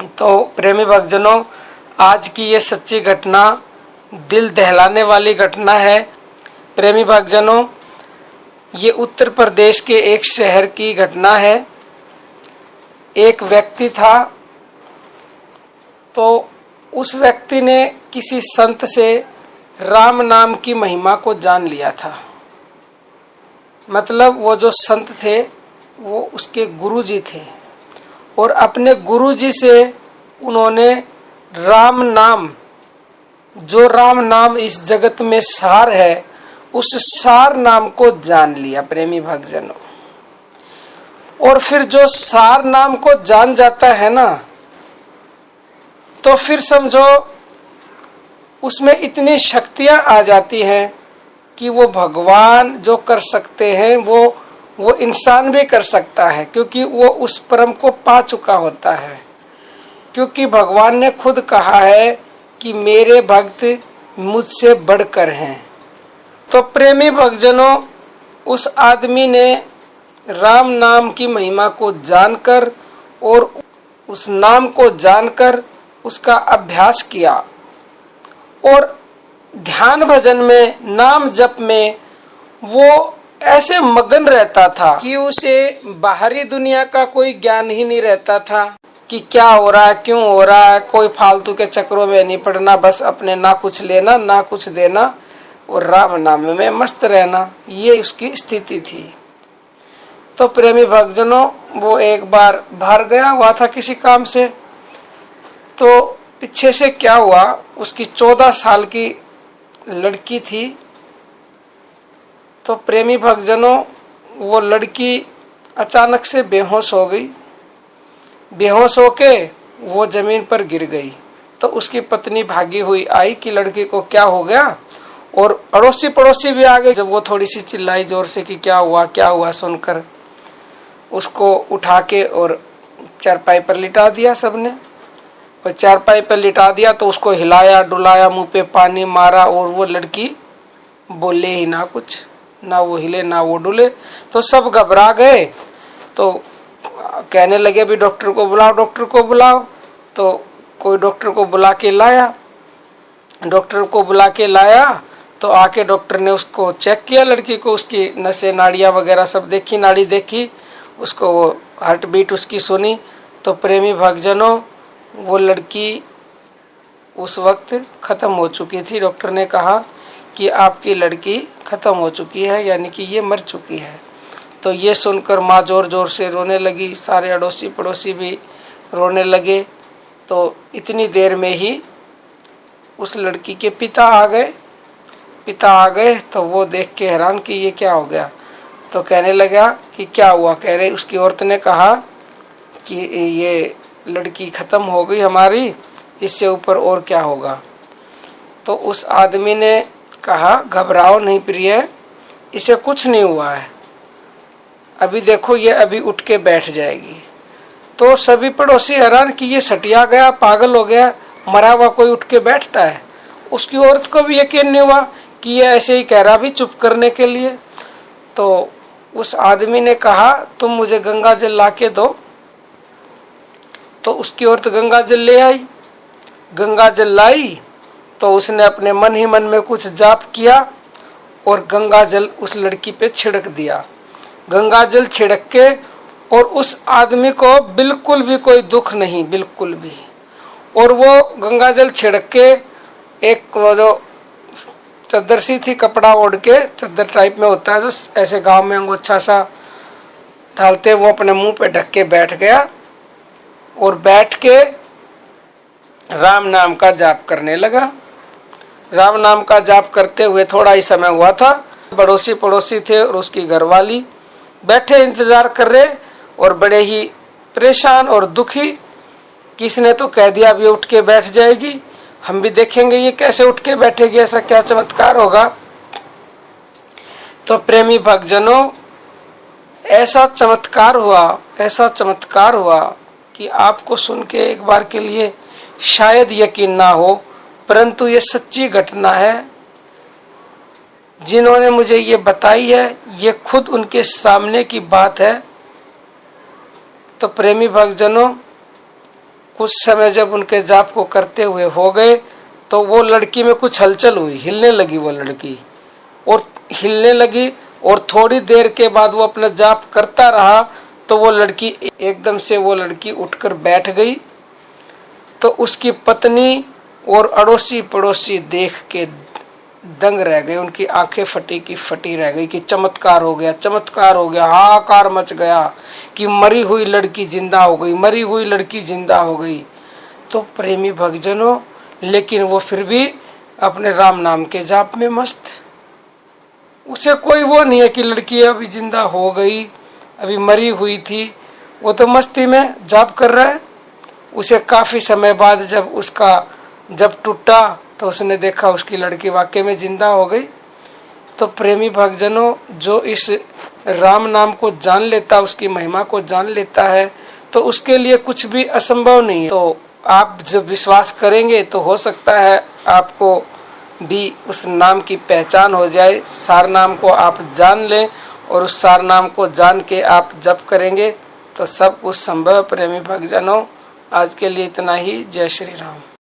तो प्रेमी भक्तजनों, आज की ये सच्ची घटना दिल दहलाने वाली घटना है। प्रेमी भक्तजनों, ये उत्तर प्रदेश के एक शहर की घटना है। एक व्यक्ति था, तो उस व्यक्ति ने किसी संत से राम नाम की महिमा को जान लिया था। मतलब वो जो संत थे वो उसके गुरुजी थे, और अपने गुरुजी से उन्होंने राम नाम, जो राम नाम इस जगत में सार है, उस सार नाम को जान लिया। प्रेमी भक्तजनों, और फिर जो सार नाम को जान जाता है ना, तो फिर समझो उसमें इतनी शक्तियां आ जाती हैं कि वो भगवान जो कर सकते हैं वो इंसान भी कर सकता है, क्योंकि वो उस परम को पा चुका होता है। क्योंकि भगवान ने खुद कहा है कि मेरे भक्त मुझसे बढ़कर हैं। तो प्रेमी भक्तजनों, उस आदमी ने राम नाम की महिमा को जानकर और उस नाम को जानकर उसका अभ्यास किया, और ध्यान भजन में, नाम जप में वो ऐसे मगन रहता था कि उसे बाहरी दुनिया का कोई ज्ञान ही नहीं रहता था कि क्या हो रहा है, क्यों हो रहा है। कोई फालतू के चक्रों में नहीं पड़ना, बस अपने ना कुछ लेना ना कुछ देना और राम नाम में मस्त रहना, ये उसकी स्थिति थी। तो प्रेमी भक्तजनों, वो एक बार बाहर गया हुआ था किसी काम से। तो पीछे से क्या हुआ, उसकी 14 साल की लड़की थी। तो प्रेमी भक्तजनों, वो लड़की अचानक से बेहोश हो गई। बेहोश होके वो जमीन पर गिर गई। तो उसकी पत्नी भागी हुई आई कि लड़की को क्या हो गया, और अड़ोसी पड़ोसी भी आ गए। जब वो थोड़ी सी चिल्लाई जोर से कि क्या हुआ, सुनकर उसको उठा के और चारपाई पर लिटा दिया सबने। और चारपाई पर लिटा दिया तो उसको हिलाया डुलाया, मुंह पे पानी मारा, और वो लड़की बोले ही ना कुछ, ना वो हिले ना वो डुले। तो सब घबरा गए, तो कहने लगे भी डॉक्टर को बुलाओ, डॉक्टर को बुलाओ। तो कोई डॉक्टर को बुला के लाया। डॉक्टर को बुला के लाया तो आके डॉक्टर ने उसको चेक किया, लड़की को, उसकी नसें नाड़ियां वगैरह सब देखी, नाड़ी देखी, उसको वो हार्ट बीट उसकी सुनी। तो प्रेमी भक्तजनों, वो लड़की उस वक्त खत्म हो चुकी थी। डॉक्टर ने कहा कि आपकी लड़की खत्म हो चुकी है, यानी कि ये मर चुकी है। तो ये सुनकर माँ जोर जोर से रोने लगी, सारे अड़ोसी पड़ोसी भी रोने लगे। तो इतनी देर में ही उस लड़की के पिता आ गए। तो वो देख के हैरान कि ये क्या हो गया। तो कहने लगा कि क्या हुआ। कह रहे, उसकी औरत ने कहा कि ये लड़की खत्म हो गई हमारी, इससे ऊपर और क्या होगा। तो उस आदमी ने कहा, घबराओ नहीं प्रिय, इसे कुछ नहीं हुआ है, अभी देखो ये अभी उठ के बैठ जाएगी। तो सभी पड़ोसी हैरान कि ये सटिया गया, पागल हो गया, मरा हुआ कोई उठ के बैठता है। उसकी औरत को भी यकीन नहीं हुआ कि ये ऐसे ही कह रहा भी चुप करने के लिए। तो उस आदमी ने कहा, तुम मुझे गंगा जल ला के दो। तो उसकी औरत गंगा जल ले आई। गंगा जल लाई तो उसने अपने मन ही मन में कुछ जाप किया और गंगा जल उस लड़की पे छिड़क दिया। गंगा जल छिड़क के, और उस आदमी को बिल्कुल भी कोई दुख नहीं, बिल्कुल भी। और वो गंगा जल छिड़क के एक जो चद्दर सी थी, कपड़ा ओढ़ के, चद्दर टाइप में होता है जो ऐसे गांव में अंगोछा सा डालते, वो अपने मुंह पे ढक के बैठ गया और बैठ के राम नाम का जाप करने लगा। राम नाम का जाप करते हुए थोड़ा ही समय हुआ था, पड़ोसी पड़ोसी थे और उसकी घरवाली बैठे इंतजार कर रहे और बड़े ही परेशान और दुखी। किसने तो कह दिया अब ये उठ के बैठ जाएगी, हम भी देखेंगे ये कैसे उठ के बैठेगी, ऐसा क्या चमत्कार होगा। तो प्रेमी भक्तजनों, ऐसा चमत्कार हुआ कि आपको सुन के एक बार के लिए शायद यकीन ना हो, परंतु ये सच्ची घटना है। जिन्होंने मुझे ये बताई है, ये खुद उनके सामने की बात है। तो प्रेमी भक्तजनों, कुछ समय जब उनके जाप को करते हुए हो गए तो वो लड़की में कुछ हलचल हुई, हिलने लगी वो लड़की, और हिलने लगी, और थोड़ी देर के बाद वो अपना जाप करता रहा तो वो लड़की एकदम से वो लड़की उठकर बैठ गई। तो उसकी पत्नी और अड़ोसी पड़ोसी देख के दंग रह गए, उनकी आंखें फटी की फटी रह गई कि चमत्कार हो गया, चमत्कार हो गया, हाहाकार मच गया कि मरी हुई लड़की जिंदा हो गई, मरी हुई लड़की जिंदा हो गई। तो प्रेमी भक्तजनों, लेकिन वो फिर भी अपने राम नाम के जाप में मस्त, उसे कोई वो नहीं है कि लड़की अभी जिंदा हो गई, अभी मरी हुई थी, वो तो मस्ती में जाप कर रहा है। उसे काफी समय बाद जब टूटा तो उसने देखा उसकी लड़की वाकई में जिंदा हो गई। तो प्रेमी भक्तजनों, जो इस राम नाम को जान लेता, उसकी महिमा को जान लेता है, तो उसके लिए कुछ भी असंभव नहीं है। तो आप जब विश्वास करेंगे तो हो सकता है आपको भी उस नाम की पहचान हो जाए, सार नाम को आप जान लें, और उस सार नाम को जान के आप जप करेंगे तो सब कुछ संभव। प्रेमी भक्तजनों, आज के लिए इतना ही। जय श्री राम।